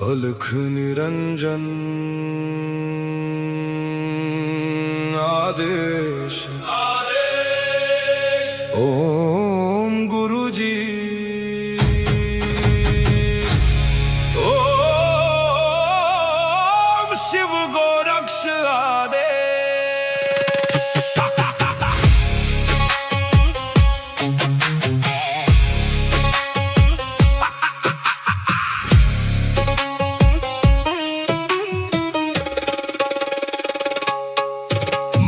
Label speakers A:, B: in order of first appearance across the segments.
A: अलख निरंजन आदेश ओम गुरु जी ओम शिव गोरक्ष आदेश।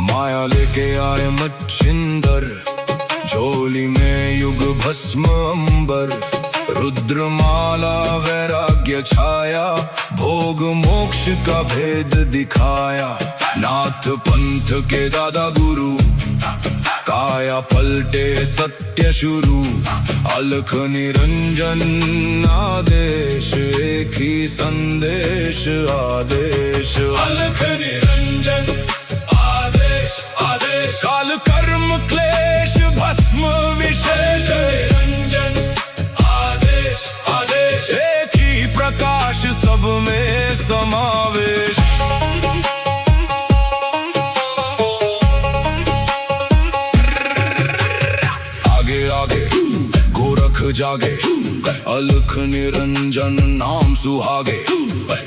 A: माया लेके आए मच्छिंदर, झोली में युग भस्म अंबर। रुद्रमाला वैराग्य छाया, भोग मोक्ष का भेद दिखाया। नाथ पंथ के दादा गुरु, काया पलटे सत्य शुरू। अलख निरंजन आदेश, एक ही संदेश आदेश। अलख निरंजन काल कर्म क्लेश भस्म विशेष। निरंजन आदेश आदेश, एक ही प्रकाश सब में समावेश। आगे आगे गोरख जागे, अलख निरंजन नाम सुहागे।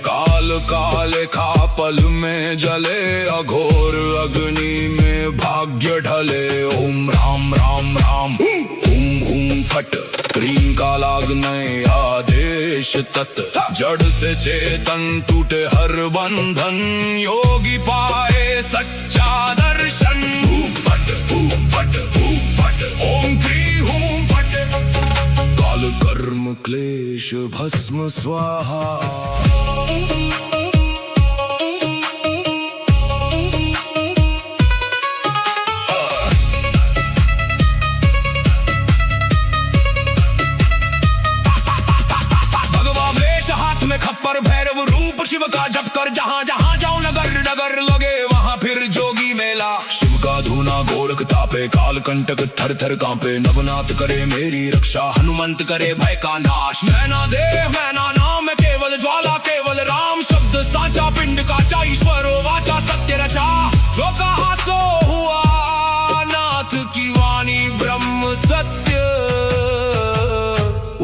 A: काल काले खा पल में जले, अघोर अग्नि में भाग्य ढले। ओम राम राम राम हुम हुम फट, क्रीम का लागने आदेश तत्। जड़ से चेतन टूटे हर बंधन, योगी पाए सच्चा दर्शन। हुम फट ओम क्री हुम फट, काल कर्म क्लेश भस्म स्वाहा। खप्पर भैरव रूप शिव का जप कर, जहाँ जहाँ जाओ नगर नगर लगे वहाँ फिर जोगी मेला। शिव का धूना गोरख तापे, काल कंटक थर थर कांपे। नवनाथ करे मेरी रक्षा, हनुमंत करे भय का नाश। मैना देह मैना नाम केवल ज्वाला, केवल राम शब्द साचा। पिंड काचा ईश्वरो वाचा, सत्य रचा। जो कहा सो हुआ, नाथ की वाणी ब्रह्म सत्य।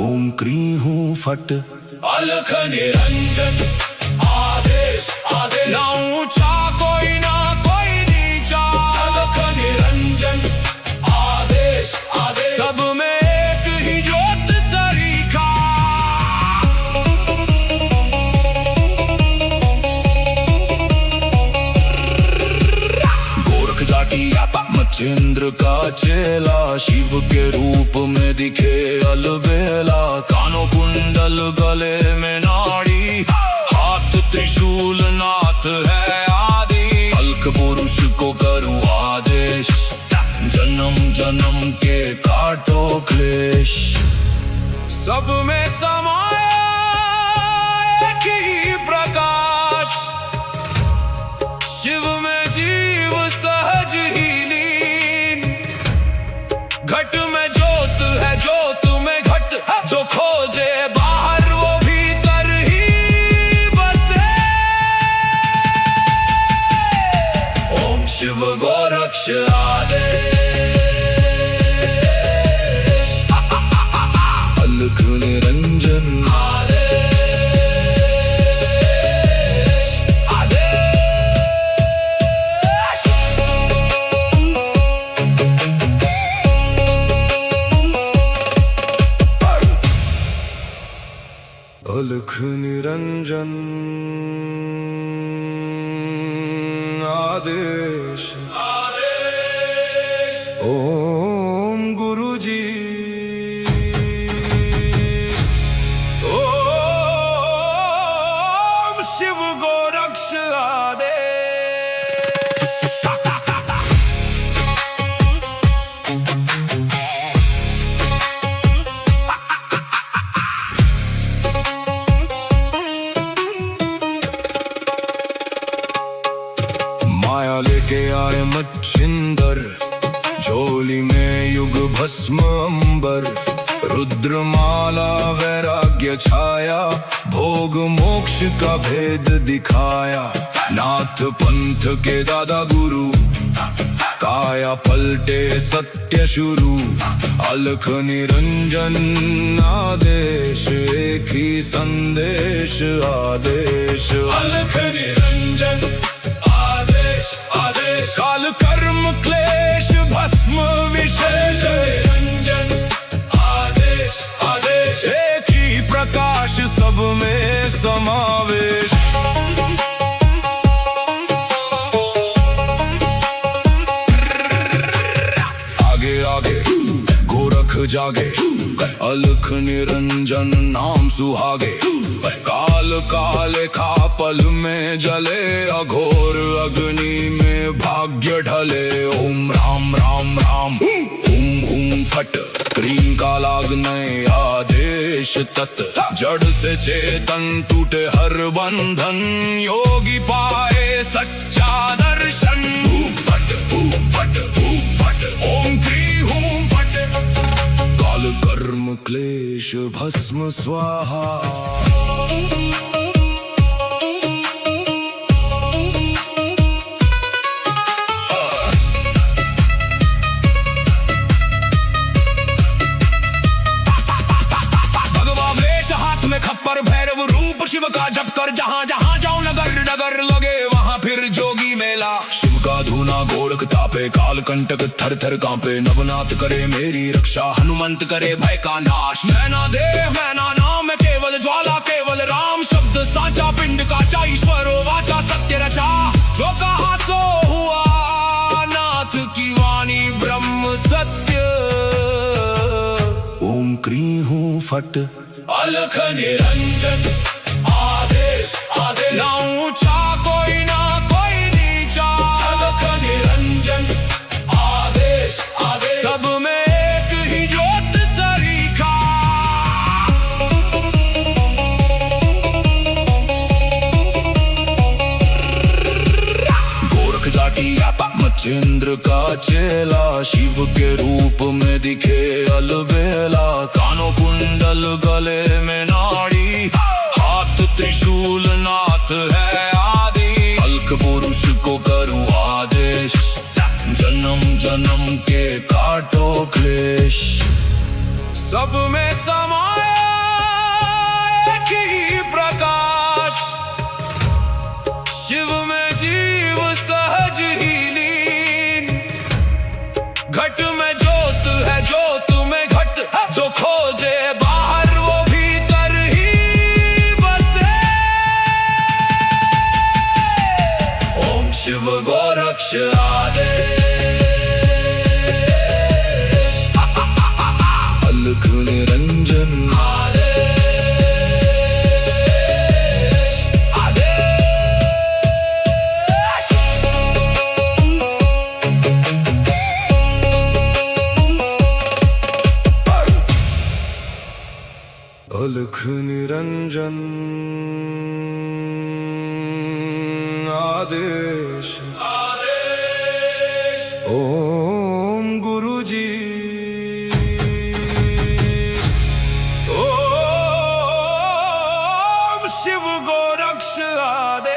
A: ओम क्री हूँ फट, अलख निरंजन आदेश आदेश। ना ऊंचा कोई ना कोई नीचा, अलख निरंजन आदेश आदेश। सब में एक ही ज्योत सरीखा। गोरख जाटी आपा मच्छिंद्र का चेला, शिव के रूप में दिखे अलबेला। कानों कुंडल गले में नाड़ी, हाथ त्रिशूल नाथ है आदि। अलख पुरुष को करूं आदेश, जन्म जन्म के काटो क्लेश। सब में समाया एक ही प्रकाश, शिव में जीव सहज ही लीन। घट में ज्योत है, ज्योत में घट। जो खोजे बाहर वो भीतर ही बसे। ओम शिव गोरक्ष आदेश। अलख निरंजन आदेश आदेश। अलख निरंजन आदेश ओम गुरु जी ओम शिव गोरक्ष आदेश। माया लेके आए मच्छिंदर, झोली में युग भस्म अंबर। रुद्रमाला वैराग्य छाया, भोग मोक्ष का भेद दिखाया। नाथ पंथ के दादा गुरु, काया पलटे सत्य शुरू। अलख निरंजन आदेश, एक ही संदेश आदेश। अलख निरंजन आदेश आदेश, काल कर्म क्लेश भस्म विशेष। निरंजन आदेश आदेश, एक ही प्रकाश सब में समावेश। आगे आगे गोरख जागे, अलख निरंजन नाम सुहागे। काल काले खा पल में जले, अघोर अग्नि में भाग्य ढले। ओम राम राम राम हुम हुम फट, क्रीम का लागने आदेश तत्। जड़ से चेतन टूटे हर बंधन, योगी पाए सच्चा दर्शन। हुम फट हुम फट हुम फट, ओम क्री हुम फट। काल कर्म क्लेश भस्म स्वाहा। खप्पर भैरव रूप शिव का जप कर, जहाँ जहाँ जाऊं नगर नगर लगे वहाँ फिर जोगी मेला। शिव का धूना गोरख तापे, काल कंटक थर थर कांपे। नवनाथ करे मेरी रक्षा, हनुमंत करे भय का नाश। मैना देव मैना नाम है केवल ज्वाला, केवल राम शब्द साचा। पिंड काचा ईश्वरो वाचा, सत्य रचा जो कहा सो हुआ। नाथ की वाणी ब्रह्म सत्य। ओम क्री हूँ फट, अलख निरंजन आदेश आदेश। ना ऊंचा कोई ना कोई नीचा, अलख निरंजन आदेश आदेश। सब में एक ही ज्योत सरीखा। गोरख जाटी मच्छिंद्र का चेला, शिव के रूप में दिखे अलबेला। कानों कुंडल गले में नाड़ी, हाथ त्रिशूल नाथ है आदि। अलख पुरुष को करूं आदेश, जन्म जन्म के काटो क्लेश। सब में समाया एक ही प्रकाश, शिव में जीव सहज ही लीन। घट में ज्योत है ज्योत में घट, जो खोजे बाहर वो भीतर ही बसे। ओम शिव गोरक्ष आदेश। अलख निरंजन आदेश आदेश। अलख निरंजन आदेश आदेश। ओम गुरुजी, ओम शिव गोरक्ष आदेश।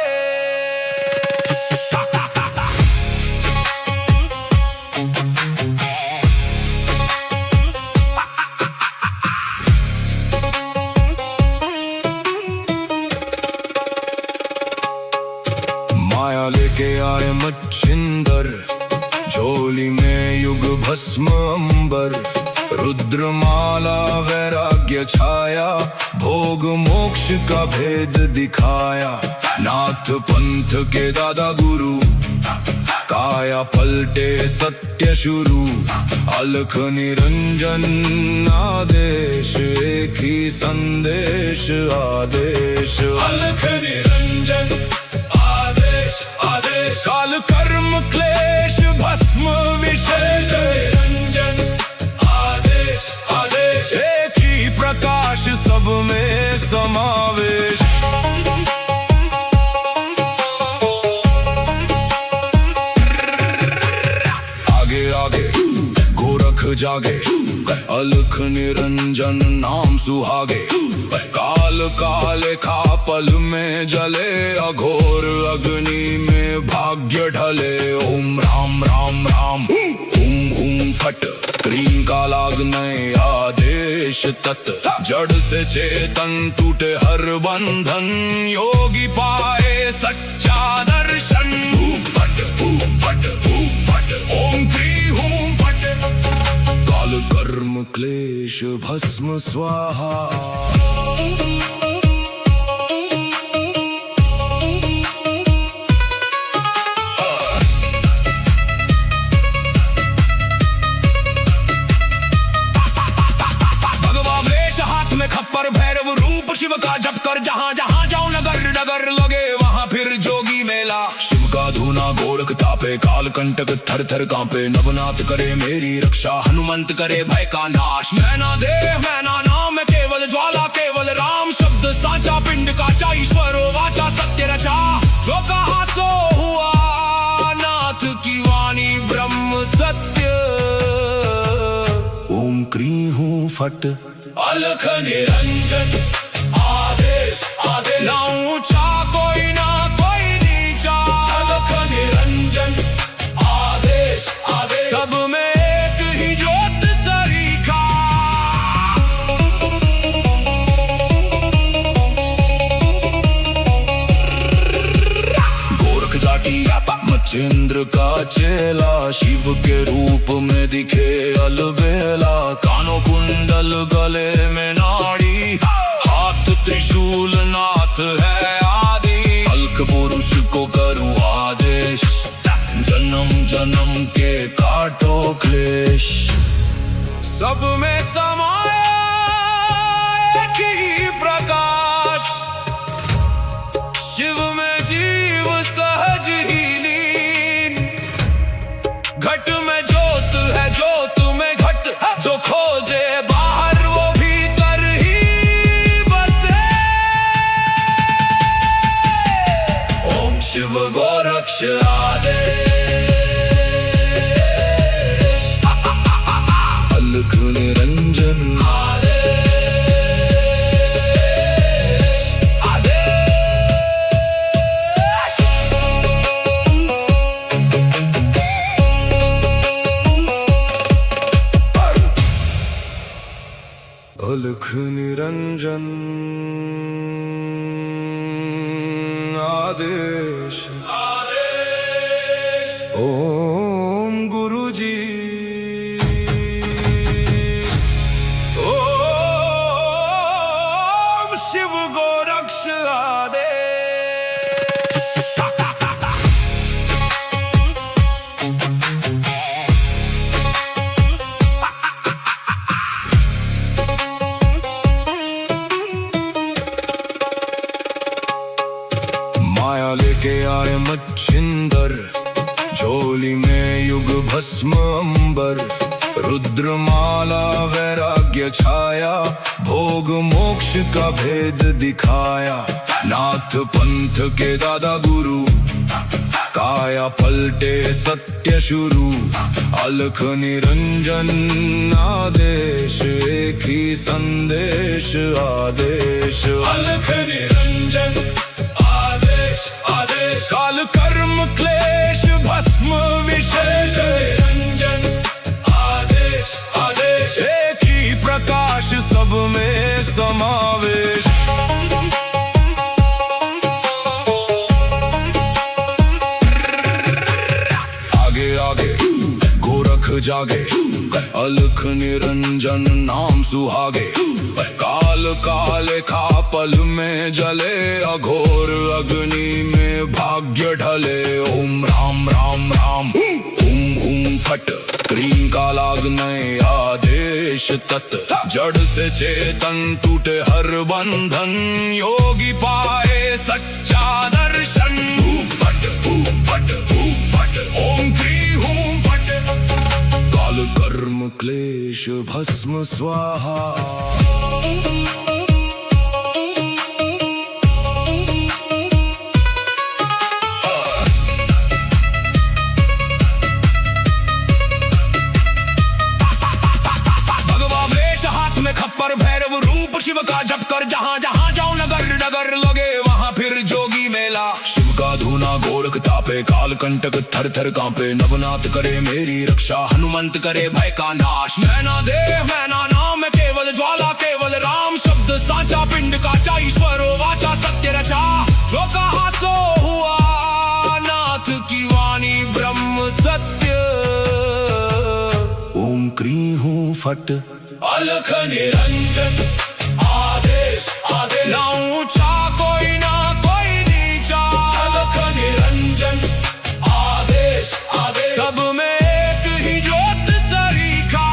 A: माया लेके आए मच्छिंदर, झोली में युग भस्म अंबर। रुद्रमाला वैराग्य छाया, भोग मोक्ष का भेद दिखाया। नाथ पंथ के दादा गुरु, काया पलटे सत्य शुरू। अलख निरंजन आदेश, एक ही संदेश आदेश। अलख निरंजन आदेश आदेश, काल कर्म क्लेश भस्म विशेष। निरंजन आदेश आदेश, एक ही प्रकाश सब में समावेश। आगे आगे गोरख जागे, अलख निरंजन नाम सुहागे। काल काले खा पल में जले, अघोर अग्नि में भाग्य ढले। ओम राम राम राम हुम हुम फट, क्रीम का लागने आदेश तत्। जड़ से चेतन टूटे हर बंधन, योगी पाए सच्चा दर्शन। फट फट फट, ओम क्री हूं फट, काल कर्म क्लेश भस्म स्वाहा।
B: खप्पर भैरव रूप शिव का जप कर, जहाँ जहाँ जाऊं नगर नगर लगे वहाँ फिर जोगी मेला।
A: शिव का धूना गोरख तापे, काल कंटक थर थर कांपे। नवनाथ करे मेरी रक्षा, हनुमंत करे भय का नाश।
B: मैना देह मैना नाम केवल ज्वाला, केवल राम शब्द साचा। पिंड काचा ईश्वरो वाचा, सत्य रचा। जो कहा सो हुआ, नाथ की वाणी ब्रह्म सत्य।
A: ओम क्री हूं फट,
B: अलख निरंजन आदेश आदेश। ना ऊंचा कोई ना कोई नीचा, अलख निरंजन आदेश आदेश। सब में एक ही ज्योत सरीखा।
A: गोरख जाटी मच्छिंद्र का चेला, शिव के रूप में दिखे अलबेला। कानों कुंडल गले में नाड़ी, हाथ त्रिशूल नाथ है आदि। अलख पुरुष को करूं आदेश, जन्म जन्म के काटो क्लेश।
B: सब में समाया एक ही प्रकाश, शिव में जीव सहज ही लीन। घट में ज्योत है, ज्योत में घट। जो खोजे बाहर वो भीतर ही बसे। ओम शिव गोरक्ष आदेश।
A: अलख निरंजन
B: आदेश आदेश।
A: अलख निरंजन आदेश
B: आदेश।
A: ओम गुरु जी।
B: ओम शिव गोरक्ष आदेश।
A: माया लेके आए मच्छिंदर, झोली में युग भस्म अंबर। रुद्रमाला वैराग्य छाया, भोग मोक्ष का भेद दिखाया। नाथ पंथ के दादा गुरु, काया पलटे सत्य शुरू। अलख निरंजन आदेश, एक ही संदेश आदेश।
B: अलख निरंजन आदेश आदेश। काल कर्म क्लेश भस्म विशेष। निरंजन आदेश आदेश।
A: एक ही प्रकाश सब में समावेश। आगे आगे गोरख जागे, अलख निरंजन नाम सुहागे। काल काले खा पल में जले, अघोर अग्नि में भाग्य ढले। ओम राम राम राम हुम हुम फट, क्रीम का लागने आदेश तत्। जड़ से चेतन टूटे हर बंधन, योगी पाए सच्चा दर्शन। फट फट फट, ओम क्री हूं फट, काल कर्म क्लेश भस्म स्वाहा।
B: भगवा
A: तापे काल कंटक थर थर कांपे नवनाथ करे मेरी रक्षा हनुमंत करे भय का नाश
B: मैना देह मैना नाम है केवल ज्वाला केवल राम शब्द साचा पिंड काचा ईश्वरो वाचा सत्य रचा जो कहा सो हुआ नाथ की वाणी ब्रह्म सत्य
A: ओम क्री हूँ फट
B: अलख निरंजन आदेश आदेश ना ऊंचा कोई ना कोई नीचा अलख निरंजन आदेश आदेश सब में एक ही ज्योत सरीखा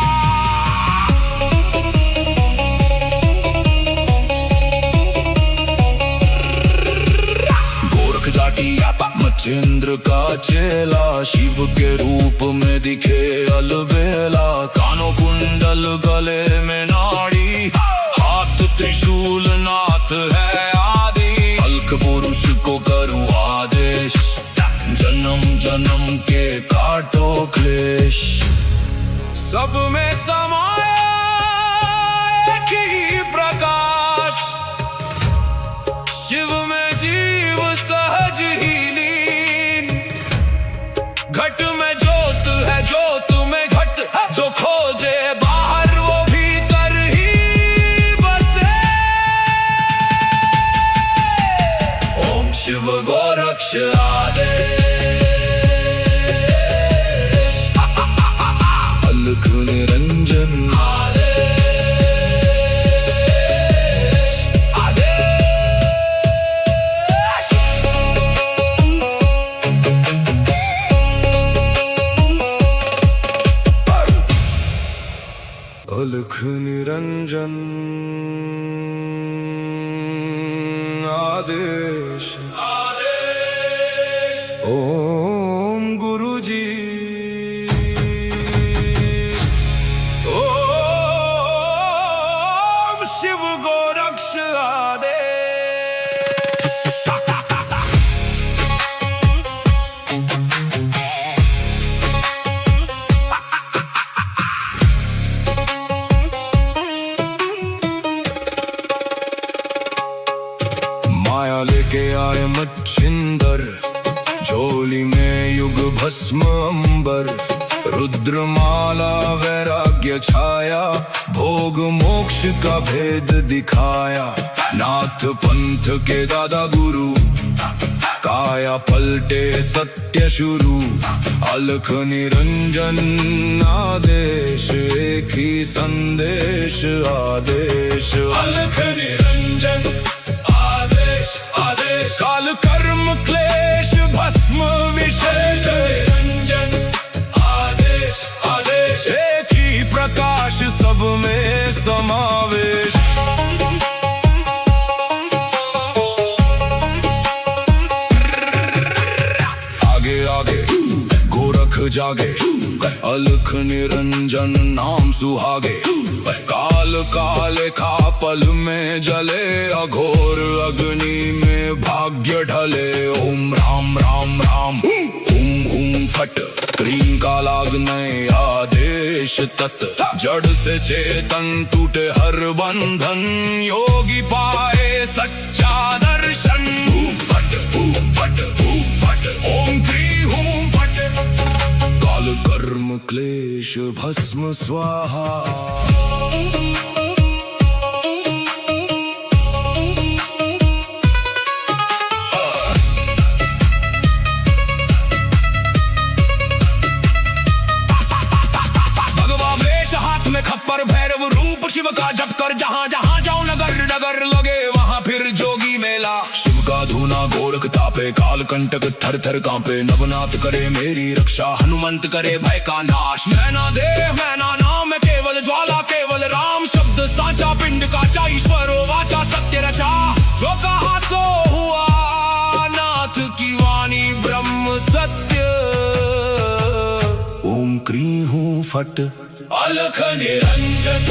A: गोरख जाटी मच्छिंद्र का चेला शिव के रूप में दिखे अलबेला कानों कुंडल गले में नाड़ी हाथ त्रिशूल नाथ है आदि अलख पुरुष को करूँ आदेश जन्म जन्म के काटो क्लेश
B: सब में समाया एक ही प्रकाश शिव में जीव सहज ही लीन घट में ज्योत है ज्योत में घट जो खोजे बाहर वो भीतर ही बसे ओम शिव गोरक्ष आदेश
A: अलख निरंजन अलख निरंजन आदेश ओम गुरु जी
B: ओम शिव गोरक्ष आदेश
A: माया लेके आए मच्छिंदर झोली में युग भस्म अंबर रुद्रमाला वैराग्य छाया भोग मोक्ष का भेद दिखाया नाथ पंथ के दादा गुरु काया पलटे सत्य शुरू अलख निरंजन आदेश एक ही संदेश आदेश
B: अलख निरंजन आदेश आदेश काल कर्म क्लेश भस्म विशेष निरंजन आदेश आदेश
A: एक ही प्रकाश सब में समावेश आगे आगे गोरख जागे अलख निरंजन नाम सुहागे काल काले खा पल में जले अघोर अग्नि में भाग्य ढले ओम राम राम राम हुम हुम फट क्रीम का लागने आदेश तत् जड़ से चेतन टूटे हर बंधन योगी पाए सच्चा दर्शन फट ओम क्री हूं फट काल कर्म क्लेश भस्म स्वाहा
B: खप्पर भैरव रूप शिव का जप कर जहाँ जहाँ जाओ नगर नगर लगे वहाँ फिर जोगी मेला
A: शिव का धूना गोरख तापे काल कंटक थर थर कांपे नवनाथ करे मेरी रक्षा हनुमंत करे भय का नाश
B: मैना देह मैना नाम है केवल ज्वाला केवल राम शब्द साचा पिंड काचा ईश्वरो वाचा सत्य रचा जो कहा सो हुआ नाथ की वाणी ब्रह्म सत्य
A: ओम क्री हूँ फट
B: अलख निरंजन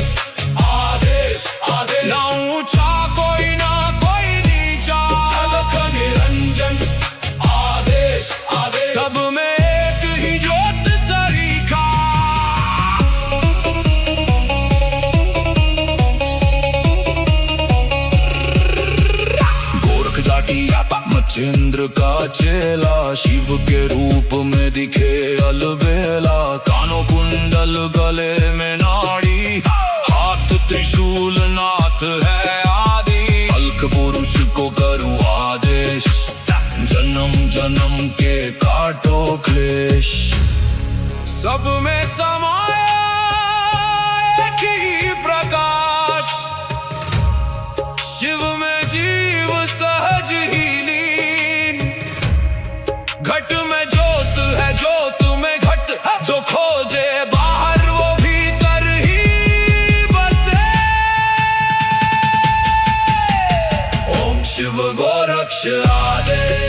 B: आदेश आदेश ना ऊंचा कोई ना कोई नीचा अलख निरंजन आदेश आदेश सब में एक ही ज्योत सरीखा
A: गोरख जाटी मचेंद्र का चेला शिव के रूप में दिखे अलबेला। कानों कुंडल गले में नाड़ी, हाथ त्रिशूल नाथ है आदि। अलख पुरुष को करूँ आदेश, जन्म जन्म के काटो क्लेश। सब में समाया एक ही प्रकाश, शिव में जीव सहज ही लीन। घट में ज्योत है, ज्योत में घट, जो खोजे बाहर वो भीतर ही बसे। ओम शिव गोरक्ष आदेश,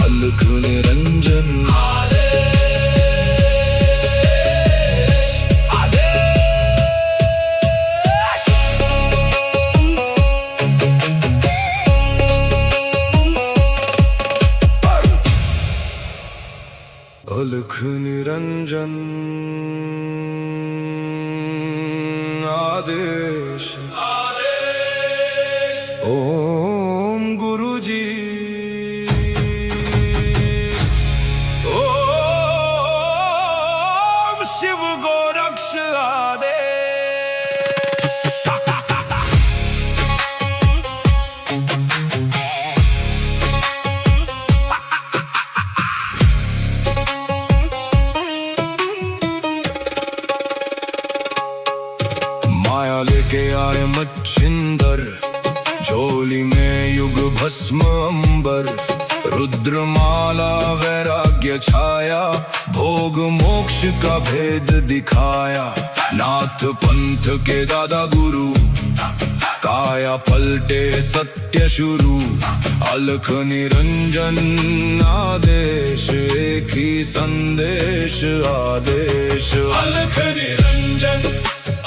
A: अलख निरंजन आदेश, आदेश। अलख निरंजन आदेश, आदेश। ओम गुरुजी, ओम शिव गोरक्ष आदेश। माया लेके आए मच्छिंदर, झोली में युग भस्म अंबर। रुद्रमाला वैराग्य छाया, भोग मोक्ष का भेद दिखाया। नाथ पंथ के दादा गुरु, काया पलटे सत्य शुरू। अलख निरंजन आदेश, एक ही संदेश आदेश। अलख निरंजन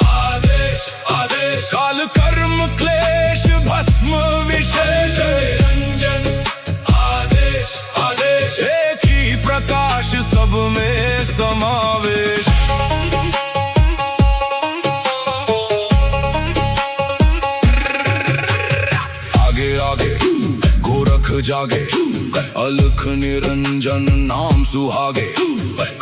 A: आदेश, आदेश। काल कर्म क्लेश भस्म विशेष, निरंजन आदेश, आदेश। एक ही प्रकाश सब में समावेश। आगे आगे गोरख जागे, अलख निरंजन नाम सुहागे।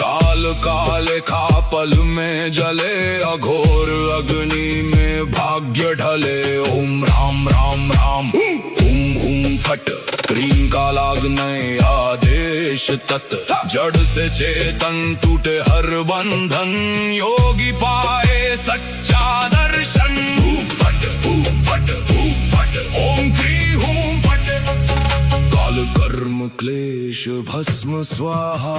A: काल काले खा पल में जले, अघोर अग्नि में भाग्य ढले। ओम राम राम राम, हुम हुम फट, क्रीम का लागने आदेश तत्। जड़ से चेतन टूटे हर बंधन, योगी पाए सच्चा दर्शन। हूम फट, हूम फट, हूम फट, ओम क्री हूम फट। काल कर्म क्लेश भस्म स्वाहा।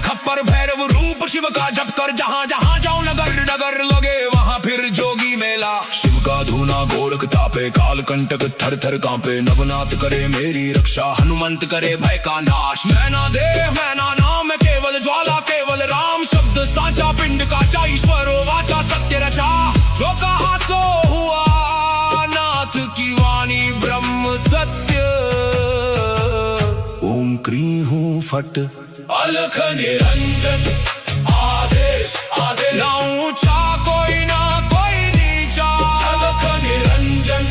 A: खप्पर भैरव रूप शिव का जप कर, जहाँ जहाँ जाऊं नगर नगर लगे वहाँ फिर जोगी मेला। शिव का धूना गोरख तापे, काल कंटक थर थर कांपे। नवनाथ करे मेरी रक्षा, हनुमंत करे भय का नाश। मैना देव मैना नाम केवल ज्वाला, केवल राम शब्द साचा। पिंड का ईश्वर वाचा, सत्य रचा। जो कहा सो हुआ, नाथ की वाणी ब्रह्म सत्य। ओम क्री हूँ फट, अलख निरंजन आदेश, आदेश। ना ऊंचा कोई ना कोई नीचा, अलख निरंजन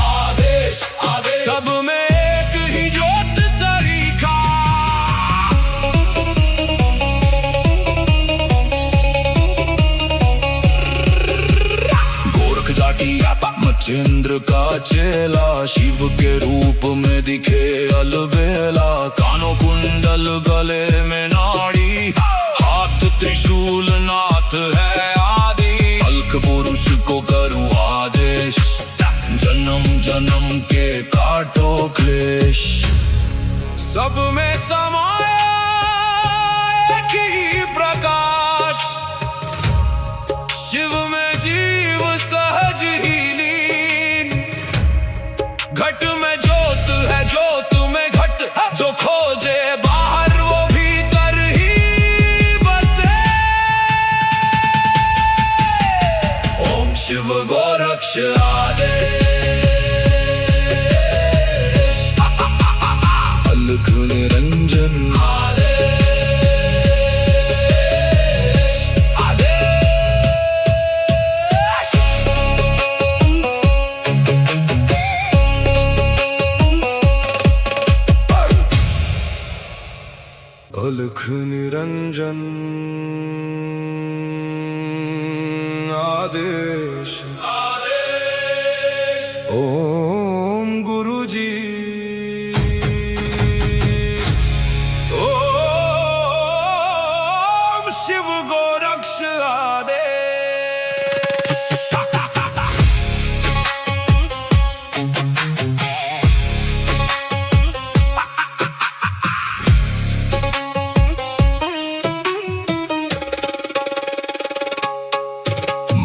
A: आदेश, आदेश। सब में एक ही ज्योत सरीखा। गोरख जाटी मचेंद्र का चेला, शिव के रूप में दिखे अलबेला। कानों कुंडल गले में नाड़ी, हाथ त्रिशूल नाथ है आदि। अलख पुरुष को करूँ आदेश, जन्म जन्म के काटो क्लेश। सब में समाया एक ही प्रकाश, शिव में जीव सहज ही लीन। घट में ज्योत है, ज्योत में घट, जो खोजे बाहर वो भीतर ही बसे। ओम शिव गोरक्ष आदेश। अलख निरंजन आदेश ओम गुरुजी ओम शिव गोरक्ष आदेश।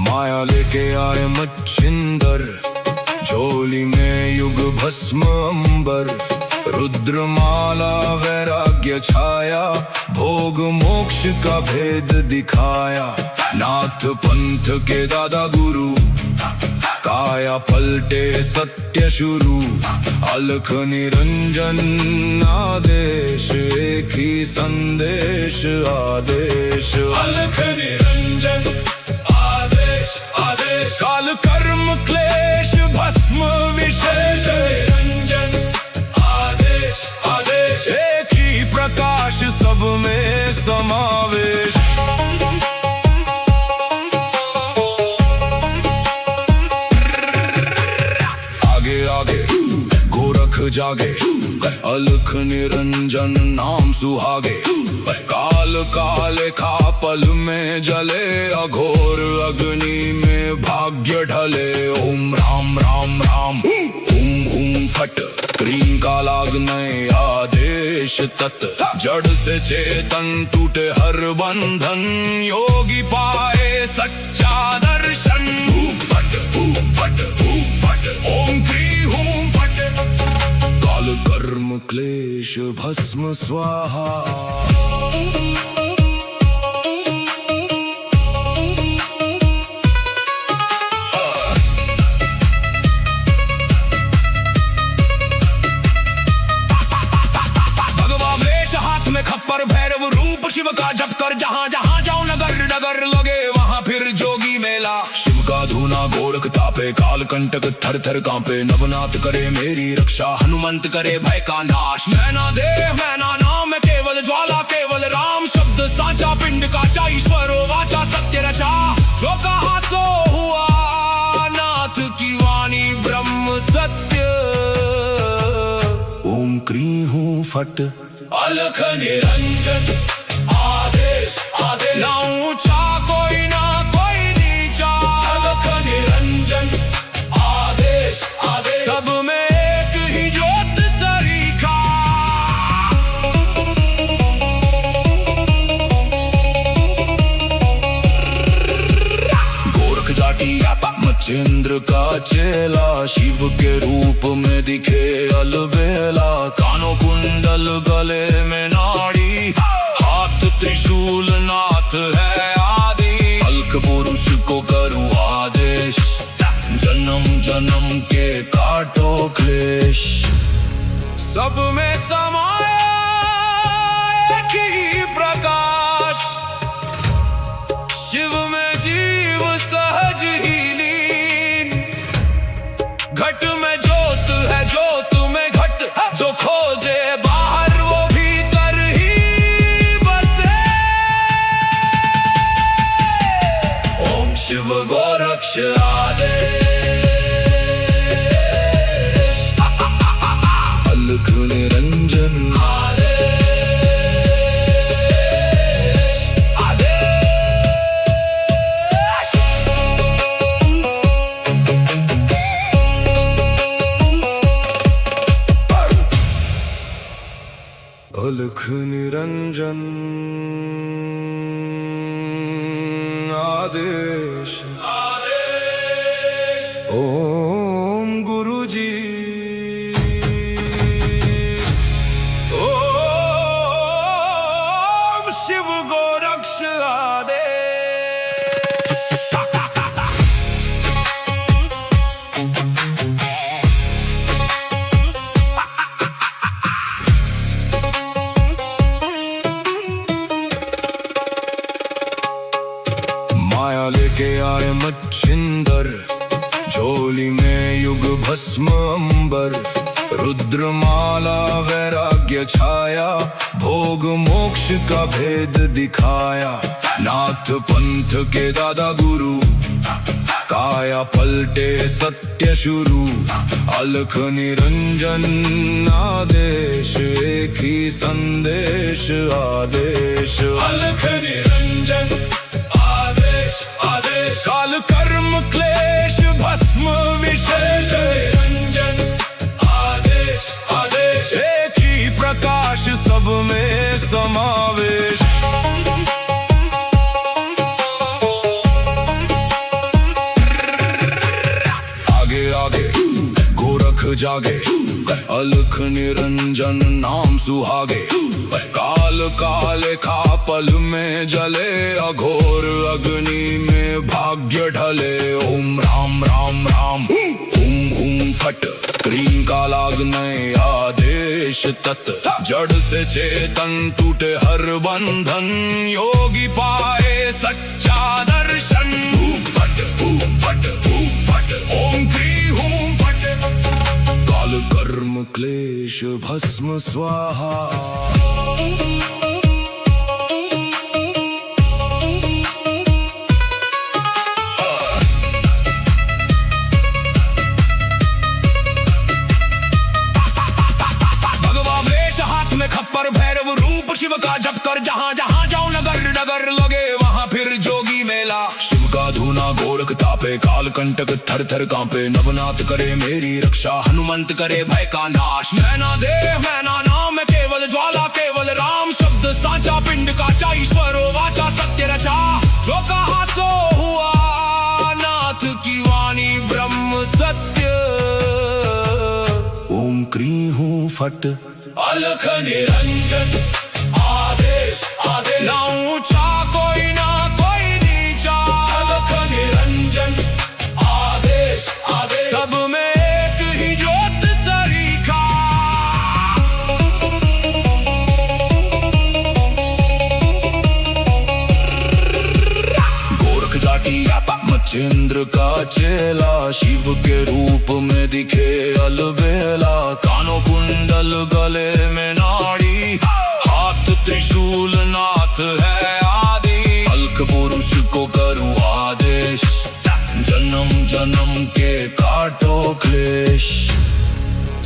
A: माया लेके आए मच्छिंदर, झोली में युग भस्म अंबर, रुद्रमाला वैराग्य छाया, भोग मोक्ष का भेद दिखाया। नाथ पंथ के दादा गुरु, काया पलटे सत्य शुरू, अलख निरंजन आदेश, एक ही संदेश आदेश। अलख निरंजन काल कर्म क्लेश भस्म विशेष, निरंजन आदेश आदेश, एक ही प्रकाश सब में समावेश। आगे आगे गोरख जागे, अलख निरंजन नाम सुहागे, काल काले खा पल में जले, अघोर अग्नि में भाग्य ढले। ओम राम राम राम हुम हुम फट, क्रीम का लागने आदेश तत्, जड़ से चेतन टूटे हर बंधन, योगी पाए सच्चा दर्शन। हुम फट ओम क्री हुम फट, काल कर्म क्लेश भस्म स्वाहा। खप्पर भैरव रूप शिव का जप कर, जहाँ जहाँ जाओ नगर नगर लगे वहाँ फिर जोगी मेला। शिव का धूना गोरख तापे, काल कंटक थर थर कांपे, नवनाथ करे मेरी रक्षा, हनुमंत करे भय का नाश। मैना देव मैना नाम केवल ज्वाला, केवल राम शब्द साचा, पिंड काचा ईश्वरो वाचा, सत्य रचा। जो कहा सो हुआ, नाथ की वाणी ब्रह्म सत्य। ओम क्री हूँ फट, अलख निरंजन आदेश आदेश, ना ऊंचा कोई ना कोई नीचा, अलख निरंजन आदेश आदेश, सब में एक ही ज्योत सरीखा। गोरख जाटी मच्छिंद्र का चेला, शिव के रूप में दिखे अलबेला। कानों कुंडल गले में नाड़ी, हाथ त्रिशूल नाथ है आदि, अलख पुरुष को करूं आदेश, जन्म जन्म के काटो क्लेश। सब में समाया एक ही प्रकाश, शिव में जीव सहज ही लीन। घट में ज्योत है ज्योत में घट, जो खोजे बाहर वो भीतर ही बसे। ओम शिव गोरक्ष आदेश, अलख निरंजन अलख निरंजन आदेश ओम गुरुजी ओम शिव गोरक्ष आदेश। माया लेके आए मच्छिंदर, झोली में युग भस्म अंबर, रुद्रमाला वैराग्य छाया, भोग मोक्ष का भेद दिखाया। नाथ पंथ के दादा गुरु, काया पलटे सत्य शुरू। अलख निरंजन आदेश, एक ही संदेश आदेश। अलख निरंजन आदेश आदेश, काल कर्म क्लेश भस्म विशेष। निरंजन आदेश आदेश, एक ही प्रकाश सब में समावेश। आगे आगे गोरख जागे, अलख निरंजन नाम सुहागे। काल काले खा पल में जले, अघोर अग्नि में भाग्य ढले। ओम राम राम राम हुम हुम फट, क्रीम का लागने आदेश तत्। जड़ से चेतन टूटे हर बंधन, योगी पाए सच्चा दर्शन। फट फट फट, ओम क्री हूं फट। काल कर्म क्लेश भस्म स्वाहा। खप्पर भैरव रूप शिव का जप कर, जहाँ जहाँ जाऊं नगर नगर लगे वहाँ फिर जोगी मेला। शिव का धूना गोरख तापे, काल कंटक थर थर कांपे। नवनाथ करे मेरी रक्षा, हनुमंत करे भय का नाश। मैना देह मैना नाम केवल ज्वाला, केवल राम शब्द साचा। पिंड का ईश्वरो वाचा, सत्य रचा। जो कहा सो हुआ, नाथ की वाणी ब्रह्म सत्य। ओम क्री हूं फट, अलख निरंजन आदेश आदेश। ना ऊंचा कोई ना कोई नीचा, अलख निरंजन आदेश आदेश। सब में एक ही ज्योत सरीखा। गोरख जाटी मच्छिंद्र का चेला, शिव के रूप में दिखे अलबेला। कानों कुंडल गले में नाड़ी, हाथ त्रिशूल नाथ है आदि। अलख पुरुष को करूं आदेश, जन्म जन्म के काटो क्लेश।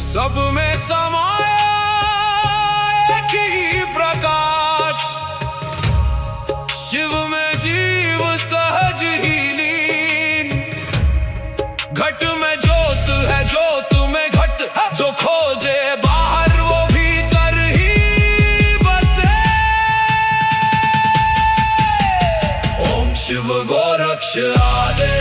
A: सब में समाया एक ही प्रकाश, शिव में जीव सहज ही लीन। घट में ज्योत है, ज्योत में घट। जो खोजे बाहर वो भीतर ही बसे। ओम शिव गोरक्ष आदेश।